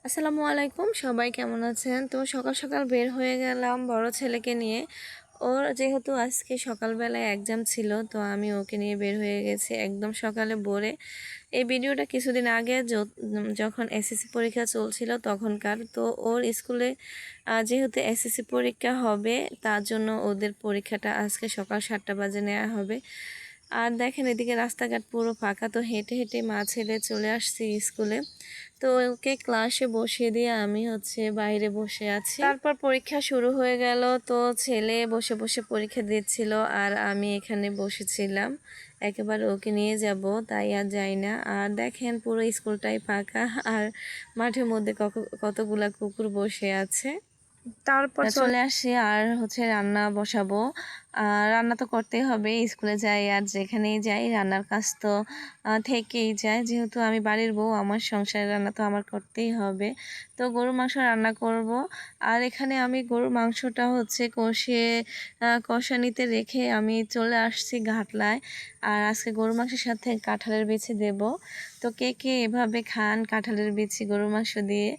আসসালামু আলাইকুম, সবাই কেমন আছেন? তো সকাল সকাল বের হয়ে গেলাম বড় ছেলেকে নিয়ে। ওর যেহেতু আজকে সকালবেলায় এক্সাম ছিল, তো আমি ওকে নিয়ে বের হয়ে গেছি একদম সকালে ভোরে। এই ভিডিওটা কিছুদিন আগে যখন এসএসসি পরীক্ষা চলছিল তখনকার। তো ওর স্কুলে যেহেতু এসএসসি পরীক্ষা হবে, তার জন্য ওদের পরীক্ষাটা আজকে সকাল 7টা বাজে নেওয়া হবে। আর দেখেন এদিকে রাস্তাঘাট পুরো ফাঁকা, তো হেঁটে হেঁটে মা ছেলে চলে আসছি স্কুলে। তো ওকে ক্লাসে বসিয়ে দিয়ে আমি বাইরে বসে আছি। তারপর পরীক্ষা শুরু হয়ে গেল, তো ছেলে বসে বসে পরীক্ষা দিচ্ছিল আর আমি এখানে বসেছিলাম। একেবারে ওকে নিয়ে যাব তাই আর যাই না। আর দেখেন পুরো স্কুলটাই ফাঁকা, আর মাঠের মধ্যে কতগুলা কুকুর বসে আছে। তারপর চলে আসি আর রান্না বসাবো। রান্না তো করতেই হবে, স্কুলে যাই আর যেখানেই যাই রান্নার কাজ তো থেকেই যায়। যেহেতু আমি বাড়ির বউ, আমার সংসারের রান্না তো আমার করতেই হবে। তো গরুর মাংস রান্না করব। আর এখানে আমি গরুর মাংসটা কষানিতে রেখে আমি চলে আসছি ঘাটলায়। আর আজকে গরুর মাংসের সাথে কাঁঠালের বিচি দেব। তো কে কে এভাবে খান কাঁঠালের বিচি গরুর মাংস দিয়ে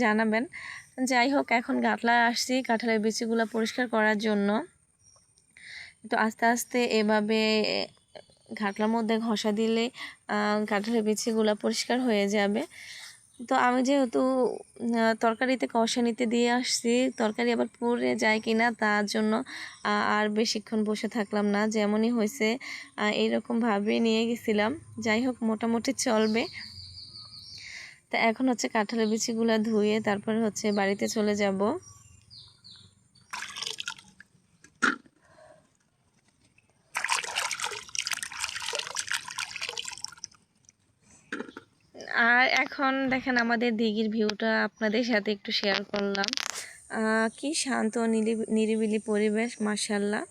জানাবেন। যাই হোক, এখন গাটলায় আসছি কাঁঠালের বিচিগুলো পরিষ্কার করার জন্য। তো আস্তে আস্তে এভাবে ঘাটলার মধ্যে ঘষা দিলে কাঁঠালের বিচিগুলো পরিষ্কার হয়ে যাবে। তো আমি যেহেতু তরকারিতে কষানিতে দিয়ে আসছি, তরকারি আবার পুড়ে যায় কিনা তার জন্য আর বেশিক্ষণ বসে থাকলাম না, যেমনই হয়েছে এইরকমভাবে নিয়ে গেছিলাম। যাই হোক, মোটামুটি চলবে। তা এখন কাঁঠালের বিচিগুলো ধুয়ে তারপর বাড়িতে চলে যাব। আর এখন দেখেন আমাদের দিঘির ভিউটা আপনাদের সাথে একটু শেয়ার করলাম। কি শান্ত নিরিবিলি পরিবেশ, মাশাআল্লাহ।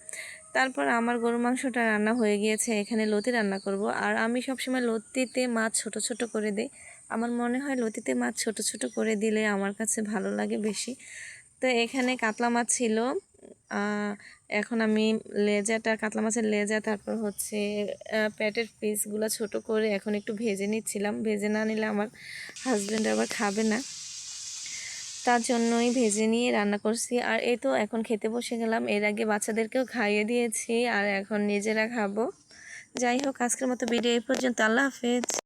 তারপর আমার গরু মাংসটা রান্না হয়ে গিয়েছে, এখানে লতি রান্না করব। আর আমি সবসময় লতিতে মাছ ছোট ছোট করে দিই। আমার মনে হয় লতিতে মাছ ছোট ছোট করে দিলে আমার কাছে ভালো লাগে বেশি। তো এখানে কাতলা মাছ ছিল। এখন আমি কাতলা মাছের লেজা, তারপর পেটের পিসগুলো ছোট করে এখন একটু ভেজে নিচ্ছিলাম। ভেজে না নিলে আমার হাজব্যান্ড আবার খাবে না, তার জন্যই ভেজে নিয়ে রান্না করছি। আর এই তো এখন খেতে বসে গেলাম। এর আগে বাচ্চাদেরকেও খাইয়ে দিয়েছি আর এখন নিজেরা খাবো। যাই হোক, আজকের মতো ভিডিও এই পর্যন্ত। আল্লাহ হাফেজ।